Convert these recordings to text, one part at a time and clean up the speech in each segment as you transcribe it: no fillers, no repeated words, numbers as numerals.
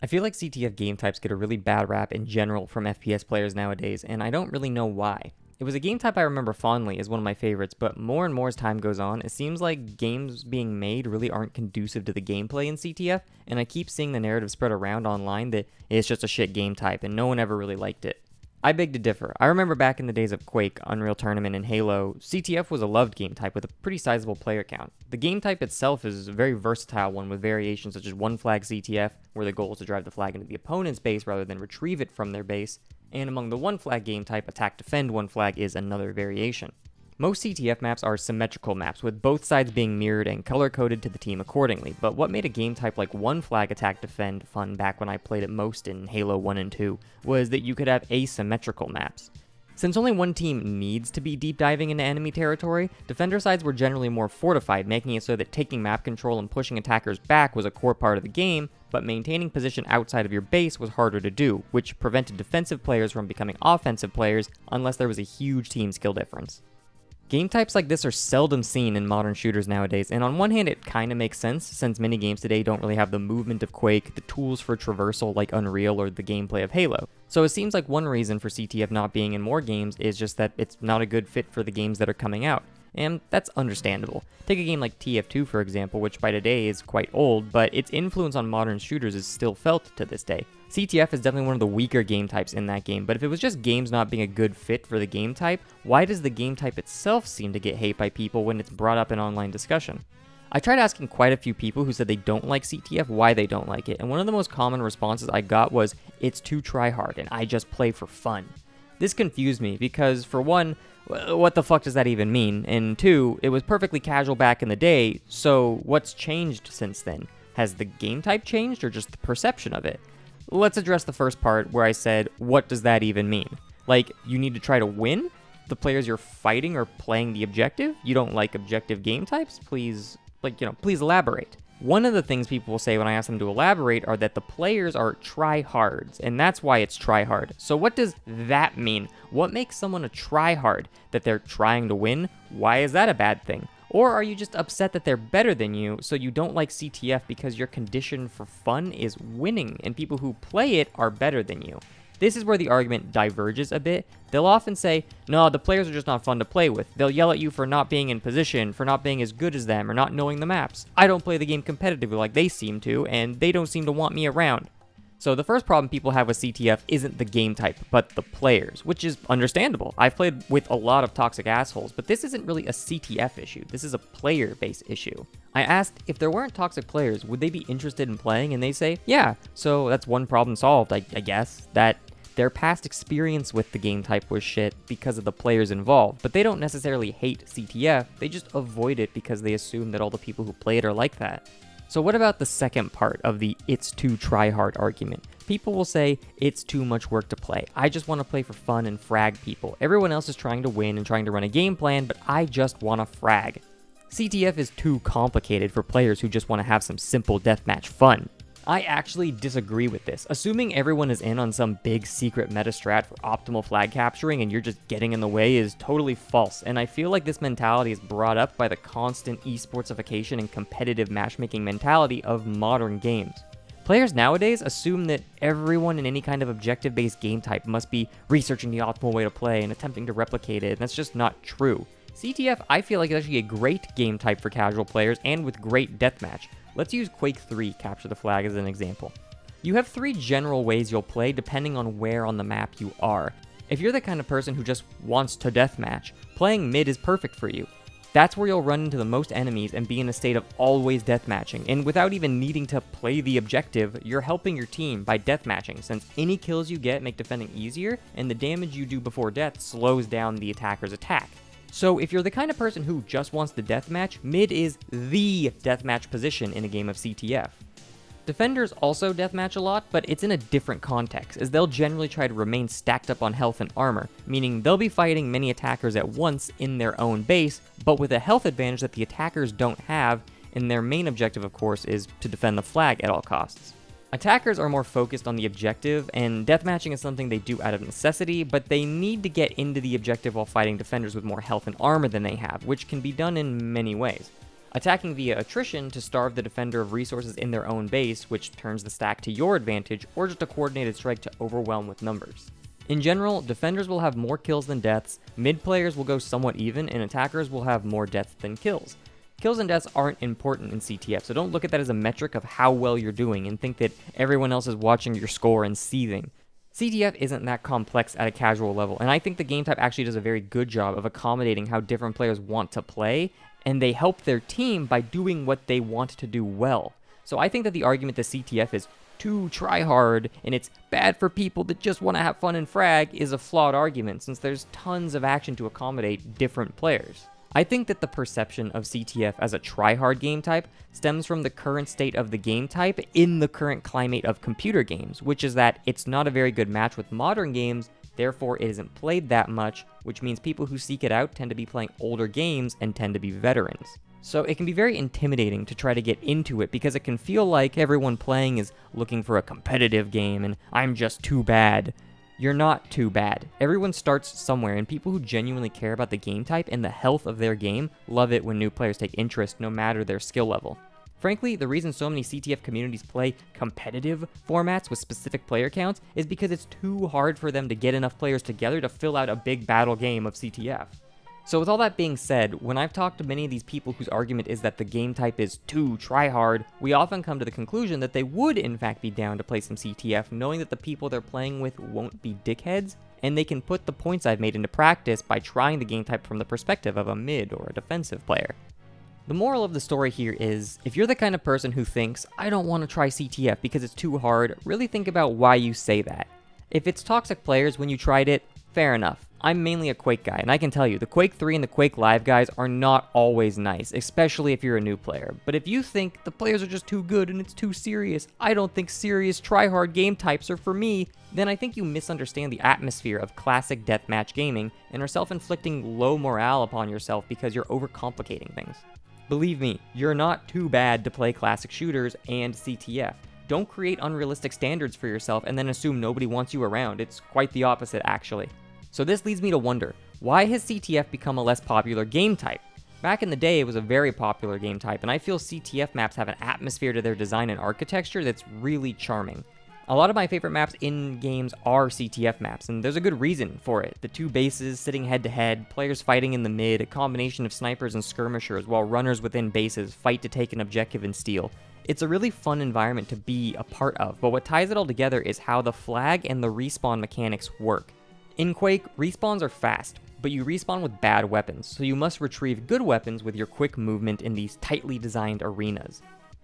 I feel like CTF game types get a really bad rap in general from FPS players nowadays, and I don't really know why. It was a game type I remember fondly as one of my favorites, but more and more as time goes on, it seems like games being made really aren't conducive to the gameplay in CTF, and I keep seeing the narrative spread around online that it's just a shit game type and no one ever really liked it. I beg to differ. I remember back in the days of Quake, Unreal Tournament, and Halo, CTF was a loved game type with a pretty sizable player count. The game type itself is a very versatile one with variations such as one flag CTF, where the goal is to drive the flag into the opponent's base rather than retrieve it from their base, and among the one flag game type, attack defend one flag is another variation. Most CTF maps are symmetrical maps, with both sides being mirrored and color-coded to the team accordingly, but what made a game type like one flag attack defend fun back when I played it most in Halo 1 and 2 was that you could have asymmetrical maps. Since only one team needs to be deep diving into enemy territory, defender sides were generally more fortified, making it so that taking map control and pushing attackers back was a core part of the game, but maintaining position outside of your base was harder to do, which prevented defensive players from becoming offensive players unless there was a huge team skill difference. Game types like this are seldom seen in modern shooters nowadays, and on one hand it kinda makes sense, since many games today don't really have the movement of Quake, the tools for traversal like Unreal, or the gameplay of Halo. So it seems like one reason for CTF not being in more games is just that it's not a good fit for the games that are coming out. And that's understandable. Take a game like TF2 for example, which by today is quite old, but its influence on modern shooters is still felt to this day. CTF is definitely one of the weaker game types in that game, but if it was just games not being a good fit for the game type, why does the game type itself seem to get hate by people when it's brought up in online discussion? I tried asking quite a few people who said they don't like CTF why they don't like it, and one of the most common responses I got was, "It's too tryhard and I just play for fun." This confused me because, for one, what the fuck does that even mean? And two, it was perfectly casual back in the day, so what's changed since then? Has the game type changed or just the perception of it? Let's address the first part where I said, what does that even mean? Like, you need to try to win? The players you're fighting are playing the objective? You don't like objective game types? Please elaborate. One of the things people will say when I ask them to elaborate are that the players are tryhards, and that's why it's tryhard. So what does that mean? What makes someone a tryhard? That they're trying to win? Why is that a bad thing? Or are you just upset that they're better than you, so you don't like CTF because your condition for fun is winning, and people who play it are better than you? This is where the argument diverges a bit. They'll often say, no, the players are just not fun to play with. They'll yell at you for not being in position, for not being as good as them, or not knowing the maps. I don't play the game competitively like they seem to, and they don't seem to want me around. So the first problem people have with CTF isn't the game type, but the players, which is understandable. I've played with a lot of toxic assholes, but this isn't really a CTF issue. This is a player-based issue. I asked if there weren't toxic players, would they be interested in playing? And they say, yeah. So that's one problem solved, I guess, that their past experience with the game type was shit because of the players involved, but they don't necessarily hate CTF, they just avoid it because they assume that all the people who play it are like that. So what about the second part of the it's too tryhard argument? People will say, it's too much work to play. I just want to play for fun and frag people. Everyone else is trying to win and trying to run a game plan, but I just want to frag. CTF is too complicated for players who just want to have some simple deathmatch fun. I actually disagree with this. Assuming everyone is in on some big secret meta strat for optimal flag capturing and you're just getting in the way is totally false, and I feel like this mentality is brought up by the constant esportsification and competitive matchmaking mentality of modern games. Players nowadays assume that everyone in any kind of objective-based game type must be researching the optimal way to play and attempting to replicate it, and that's just not true. CTF, I feel like, is actually a great game type for casual players and with great deathmatch. Let's use Quake 3, Capture the Flag, as an example. You have three general ways you'll play depending on where on the map you are. If you're the kind of person who just wants to deathmatch, playing mid is perfect for you. That's where you'll run into the most enemies and be in a state of always deathmatching, and without even needing to play the objective, you're helping your team by deathmatching, since any kills you get make defending easier, and the damage you do before death slows down the attacker's attack. So if you're the kind of person who just wants the deathmatch, mid is the deathmatch position in a game of CTF. Defenders also deathmatch a lot, but it's in a different context, as they'll generally try to remain stacked up on health and armor, meaning they'll be fighting many attackers at once in their own base, but with a health advantage that the attackers don't have, and their main objective, of course, is to defend the flag at all costs. Attackers are more focused on the objective, and deathmatching is something they do out of necessity, but they need to get into the objective while fighting defenders with more health and armor than they have, which can be done in many ways. attacking via attrition to starve the defender of resources in their own base, which turns the stack to your advantage, or just a coordinated strike to overwhelm with numbers. In general, defenders will have more kills than deaths, mid players will go somewhat even, and attackers will have more deaths than kills. Kills and deaths aren't important in CTF, so don't look at that as a metric of how well you're doing and think that everyone else is watching your score and seething. CTF isn't that complex at a casual level, and I think the game type actually does a very good job of accommodating how different players want to play, and they help their team by doing what they want to do well. So I think that the argument that CTF is too tryhard and it's bad for people that just want to have fun and frag is a flawed argument, since there's tons of action to accommodate different players. I think that the perception of CTF as a tryhard game type stems from the current state of the game type in the current climate of computer games, which is that it's not a very good match with modern games, therefore it isn't played that much, which means people who seek it out tend to be playing older games and tend to be veterans. So it can be very intimidating to try to get into it because it can feel like everyone playing is looking for a competitive game and I'm just too bad. You're not too bad. Everyone starts somewhere, and people who genuinely care about the game type and the health of their game love it when new players take interest no matter their skill level. Frankly, the reason so many CTF communities play competitive formats with specific player counts is because it's too hard for them to get enough players together to fill out a big battle game of CTF. So with all that being said, when I've talked to many of these people whose argument is that the game type is too tryhard, we often come to the conclusion that they would in fact be down to play some CTF, knowing that the people they're playing with won't be dickheads, and they can put the points I've made into practice by trying the game type from the perspective of a mid or a defensive player. The moral of the story here is, if you're the kind of person who thinks, I don't want to try CTF because it's too hard, really think about why you say that. If it's toxic players when you tried it, fair enough. I'm mainly a Quake guy, and I can tell you, the Quake 3 and the Quake Live guys are not always nice, especially if you're a new player. But if you think the players are just too good and it's too serious, I don't think serious tryhard game types are for me, then I think you misunderstand the atmosphere of classic deathmatch gaming and are self-inflicting low morale upon yourself because you're overcomplicating things. Believe me, you're not too bad to play classic shooters and CTF. Don't create unrealistic standards for yourself and then assume nobody wants you around. It's quite the opposite, actually. So this leads me to wonder, why has CTF become a less popular game type? Back in the day, it was a very popular game type, and I feel CTF maps have an atmosphere to their design and architecture that's really charming. A lot of my favorite maps in games are CTF maps, and there's a good reason for it. The two bases sitting head to head, players fighting in the mid, a combination of snipers and skirmishers, while runners within bases fight to take an objective and steal. It's a really fun environment to be a part of, but what ties it all together is how the flag and the respawn mechanics work. In Quake, respawns are fast, but you respawn with bad weapons, so you must retrieve good weapons with your quick movement in these tightly designed arenas.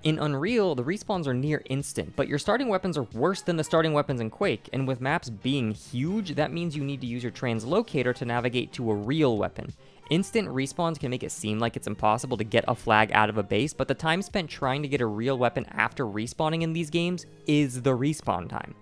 In Unreal, the respawns are near instant, but your starting weapons are worse than the starting weapons in Quake, and with maps being huge, that means you need to use your translocator to navigate to a real weapon. Instant respawns can make it seem like it's impossible to get a flag out of a base, but the time spent trying to get a real weapon after respawning in these games is the respawn time.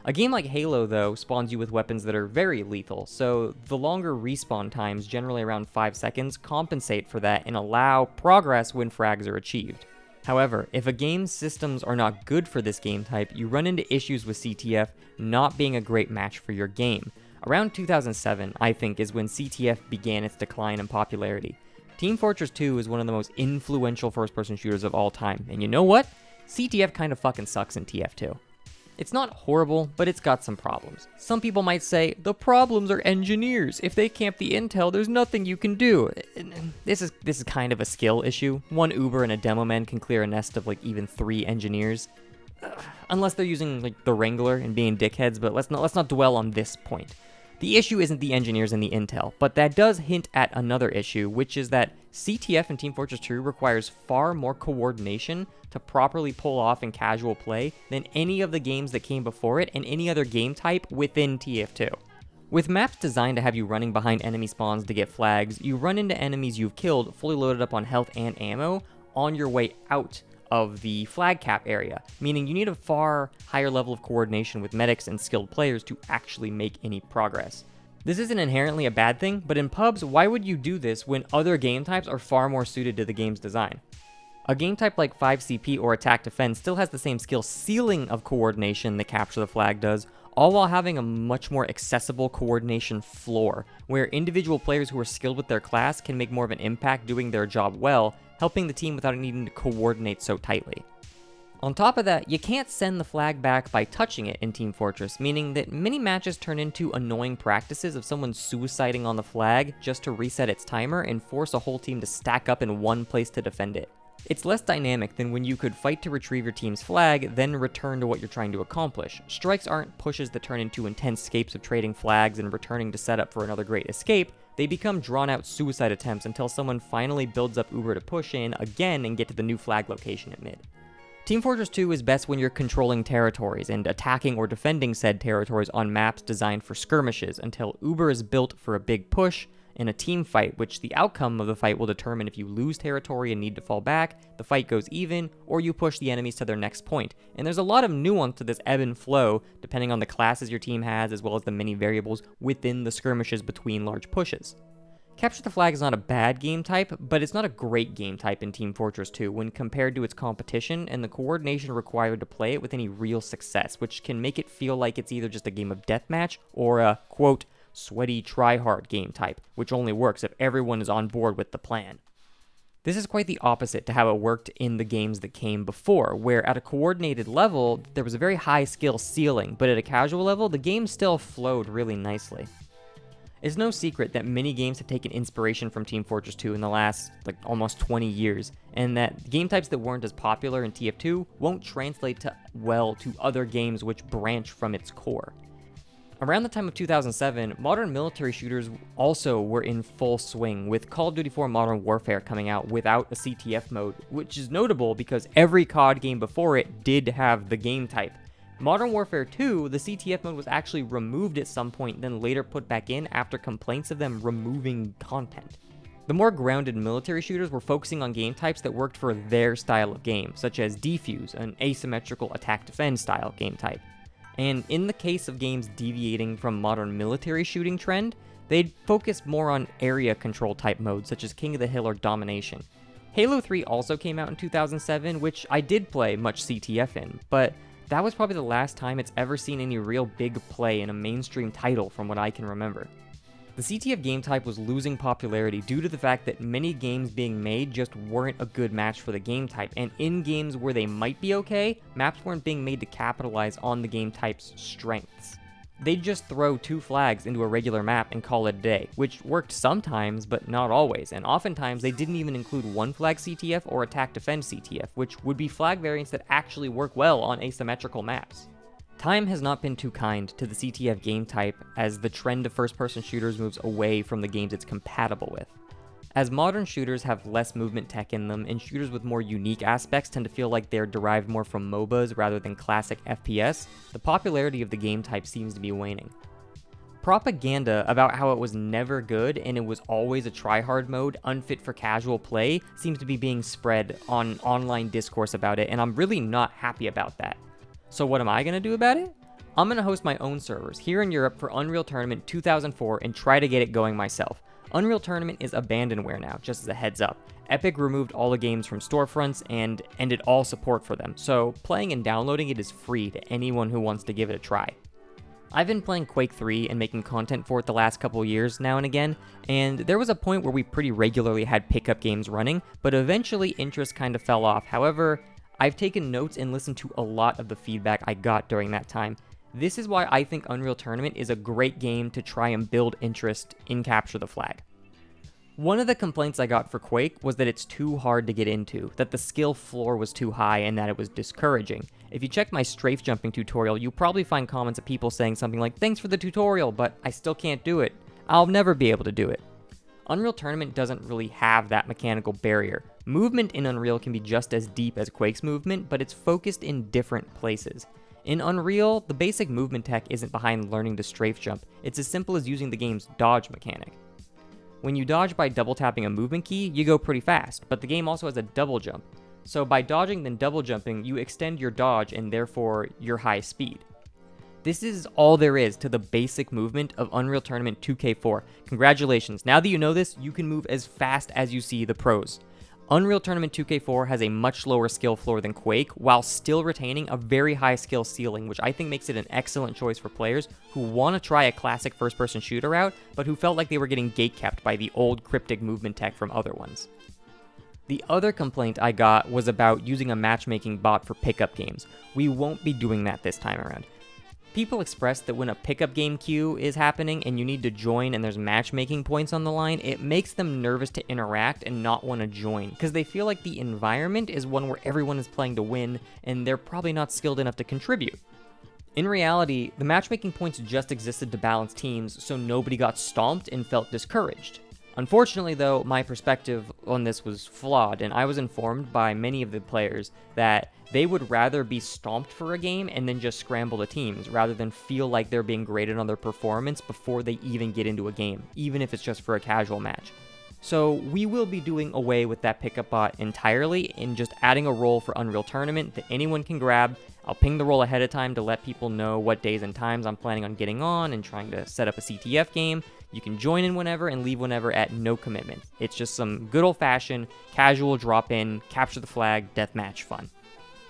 A game like Halo, though, spawns you with weapons that are very lethal, so the longer respawn times, generally around 5 seconds, compensate for that and allow progress when frags are achieved. However, if a game's systems are not good for this game type, you run into issues with CTF not being a great match for your game. Around 2007, I think, is when CTF began its decline in popularity. Team Fortress 2 is one of the most influential first-person shooters of all time, and you know what? CTF kind of fucking sucks in TF2. It's not horrible, but it's got some problems. Some people might say, the problems are engineers. If they camp the intel, there's nothing you can do. This is kind of a skill issue. One Uber and a demo man can clear a nest of like even 3 engineers. Unless they're using like the Wrangler and being dickheads, but let's not dwell on this point. The issue isn't the engineers and the intel, but that does hint at another issue, which is that CTF in Team Fortress 2 requires far more coordination to properly pull off in casual play than any of the games that came before it and any other game type within TF2. With maps designed to have you running behind enemy spawns to get flags, you run into enemies you've killed fully loaded up on health and ammo on your way out of the flag cap area, meaning you need a far higher level of coordination with medics and skilled players to actually make any progress. This isn't inherently a bad thing, but in pubs, why would you do this when other game types are far more suited to the game's design? A game type like 5CP or Attack Defend still has the same skill ceiling of coordination that Capture the Flag does, all while having a much more accessible coordination floor, where individual players who are skilled with their class can make more of an impact doing their job well, helping the team without needing to coordinate so tightly. On top of that, you can't send the flag back by touching it in Team Fortress, meaning that many matches turn into annoying practices of someone suiciding on the flag just to reset its timer and force a whole team to stack up in one place to defend it. It's less dynamic than when you could fight to retrieve your team's flag, then return to what you're trying to accomplish. Strikes aren't pushes that turn into intense escapes of trading flags and returning to set up for another great escape. They become drawn-out suicide attempts until someone finally builds up Uber to push in again and get to the new flag location at mid. Team Fortress 2 is best when you're controlling territories and attacking or defending said territories on maps designed for skirmishes until Uber is built for a big push in a team fight, which the outcome of the fight will determine if you lose territory and need to fall back, the fight goes even, or you push the enemies to their next point. And there's a lot of nuance to this ebb and flow depending on the classes your team has as well as the many variables within the skirmishes between large pushes. Capture the Flag is not a bad game type, but it's not a great game type in Team Fortress 2 when compared to its competition and the coordination required to play it with any real success, which can make it feel like it's either just a game of deathmatch or a, quote, sweaty tryhard game type, which only works if everyone is on board with the plan. This is quite the opposite to how it worked in the games that came before, where at a coordinated level, there was a very high skill ceiling, but at a casual level, the game still flowed really nicely. It's no secret that many games have taken inspiration from Team Fortress 2 in the last, almost 20 years, and that game types that weren't as popular in TF2 won't translate well to other games which branch from its core. Around the time of 2007, modern military shooters also were in full swing, with Call of Duty 4 Modern Warfare coming out without a CTF mode, which is notable because every COD game before it did have the game type. Modern Warfare 2, the CTF mode was actually removed at some point, then later put back in after complaints of them removing content. The more grounded military shooters were focusing on game types that worked for their style of game, such as defuse, an asymmetrical attack-defend style game type. And in the case of games deviating from modern military shooting trend, they'd focus more on area control type modes such as King of the Hill or Domination. Halo 3 also came out in 2007, which I did play much CTF in, but that was probably the last time it's ever seen any real big play in a mainstream title from what I can remember. The CTF game type was losing popularity due to the fact that many games being made just weren't a good match for the game type, and in games where they might be okay, maps weren't being made to capitalize on the game type's strengths. They'd just throw 2 flags into a regular map and call it a day, which worked sometimes, but not always, and oftentimes they didn't even include 1 flag CTF or attack-defend CTF, which would be flag variants that actually work well on asymmetrical maps. Time has not been too kind to the CTF game type as the trend of first-person shooters moves away from the games it's compatible with. As modern shooters have less movement tech in them, and shooters with more unique aspects tend to feel like they're derived more from MOBAs rather than classic FPS, the popularity of the game type seems to be waning. Propaganda about how it was never good and it was always a tryhard mode, unfit for casual play, seems to be being spread on online discourse about it, and I'm really not happy about that. So what am I going to do about it? I'm going to host my own servers here in Europe for Unreal Tournament 2004 and try to get it going myself. Unreal Tournament is abandonware now, just as a heads up. Epic removed all the games from storefronts and ended all support for them, so playing and downloading it is free to anyone who wants to give it a try. I've been playing Quake 3 and making content for it the last couple years now and again, and there was a point where we pretty regularly had pickup games running, but eventually interest kind of fell off. However, I've taken notes and listened to a lot of the feedback I got during that time. This is why I think Unreal Tournament is a great game to try and build interest in Capture the Flag. One of the complaints I got for Quake was that it's too hard to get into, that the skill floor was too high, and that it was discouraging. If you check my strafe jumping tutorial, you'll probably find comments of people saying something like, "Thanks for the tutorial, but I still can't do it. I'll never be able to do it." Unreal Tournament doesn't really have that mechanical barrier. Movement in Unreal can be just as deep as Quake's movement, but it's focused in different places. In Unreal, the basic movement tech isn't behind learning to strafe jump, it's as simple as using the game's dodge mechanic. When you dodge by double tapping a movement key, you go pretty fast, but the game also has a double jump. So by dodging then double jumping, you extend your dodge and therefore your high speed. This is all there is to the basic movement of Unreal Tournament 2K4. Congratulations, now that you know this, you can move as fast as you see the pros. Unreal Tournament 2K4 has a much lower skill floor than Quake, while still retaining a very high skill ceiling, which I think makes it an excellent choice for players who want to try a classic first-person shooter out, but who felt like they were getting gatekept by the old cryptic movement tech from other ones. The other complaint I got was about using a matchmaking bot for pickup games. We won't be doing that this time around. People express that when a pickup game queue is happening and you need to join and there's matchmaking points on the line, it makes them nervous to interact and not want to join, because they feel like the environment is one where everyone is playing to win and they're probably not skilled enough to contribute. In reality, the matchmaking points just existed to balance teams so nobody got stomped and felt discouraged. Unfortunately, though, my perspective on this was flawed, and I was informed by many of the players that they would rather be stomped for a game and then just scramble the teams, rather than feel like they're being graded on their performance before they even get into a game, even if it's just for a casual match. So we will be doing away with that pickup bot entirely and just adding a role for Unreal Tournament that anyone can grab. I'll ping the role ahead of time to let people know what days and times I'm planning on getting on and trying to set up a CTF game. You can join in whenever and leave whenever at no commitment. It's just some good old-fashioned, casual drop-in, capture the flag, deathmatch fun.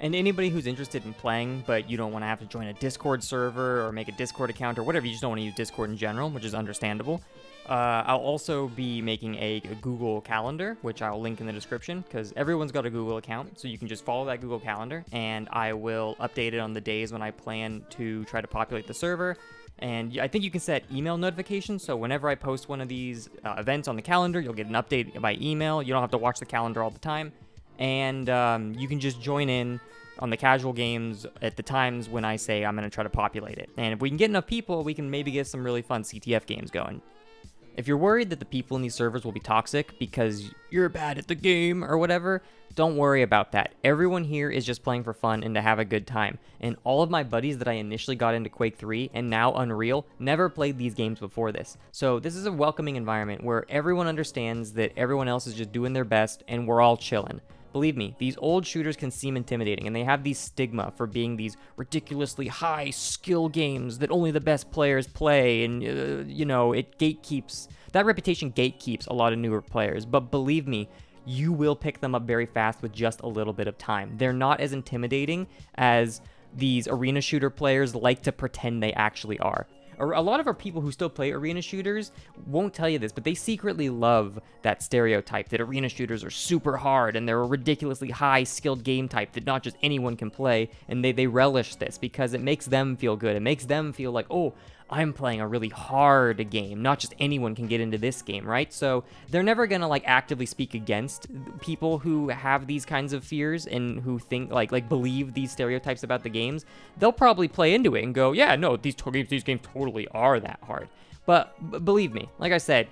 And anybody who's interested in playing, but you don't want to have to join a Discord server or make a Discord account or whatever, you just don't want to use Discord in general, which is understandable. I'll also be making a Google Calendar, which I'll link in the description, because everyone's got a Google account, so you can just follow that Google Calendar, and I will update it on the days when I plan to try to populate the server. And I think you can set email notifications, so whenever I post one of these events on the calendar, you'll get an update by email. You don't have to watch the calendar all the time. And you can just join in on the casual games at the times when I say I'm going to try to populate it. And if we can get enough people, we can maybe get some really fun CTF games going. If you're worried that the people in these servers will be toxic because you're bad at the game or whatever, don't worry about that. Everyone here is just playing for fun and to have a good time. And all of my buddies that I initially got into Quake 3 and now Unreal never played these games before this. So this is a welcoming environment where everyone understands that everyone else is just doing their best and we're all chilling. Believe me, these old shooters can seem intimidating, and they have these stigma for being these ridiculously high skill games that only the best players play, and it gatekeeps, that reputation gatekeeps a lot of newer players. But believe me, you will pick them up very fast with just a little bit of time. They're not as intimidating as these arena shooter players like to pretend they actually are. A lot of our people who still play arena shooters won't tell you this, but they secretly love that stereotype that arena shooters are super hard and they're a ridiculously high skilled game type that not just anyone can play, and they relish this because it makes them feel good. It makes them feel like, oh, I'm playing a really hard game. Not just anyone can get into this game, right? So they're never gonna actively speak against people who have these kinds of fears and who think believe these stereotypes about the games. They'll probably play into it and go, yeah, no, these games totally are that hard. But believe me, like I said,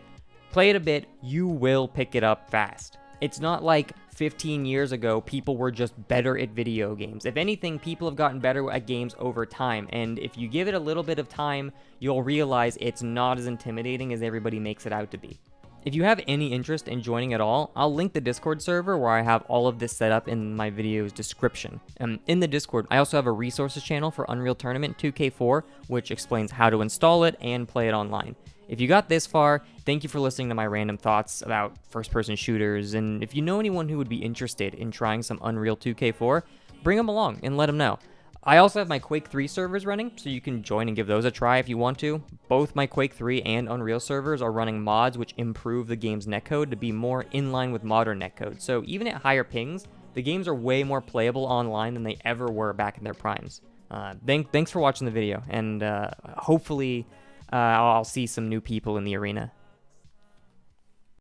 play it a bit, you will pick it up fast. It's not like 15 years ago, people were just better at video games. If anything, people have gotten better at games over time, and if you give it a little bit of time, you'll realize it's not as intimidating as everybody makes it out to be. If you have any interest in joining at all, I'll link the Discord server where I have all of this set up in my video's description. In the Discord, I also have a resources channel for Unreal Tournament 2K4, which explains how to install it and play it online. If you got this far, thank you for listening to my random thoughts about first-person shooters, and if you know anyone who would be interested in trying some Unreal 2K4, bring them along and let them know. I also have my Quake 3 servers running, so you can join and give those a try if you want to. Both my Quake 3 and Unreal servers are running mods which improve the game's netcode to be more in line with modern netcode, so even at higher pings, the games are way more playable online than they ever were back in their primes. Thanks for watching the video, and hopefully I'll see some new people in the arena.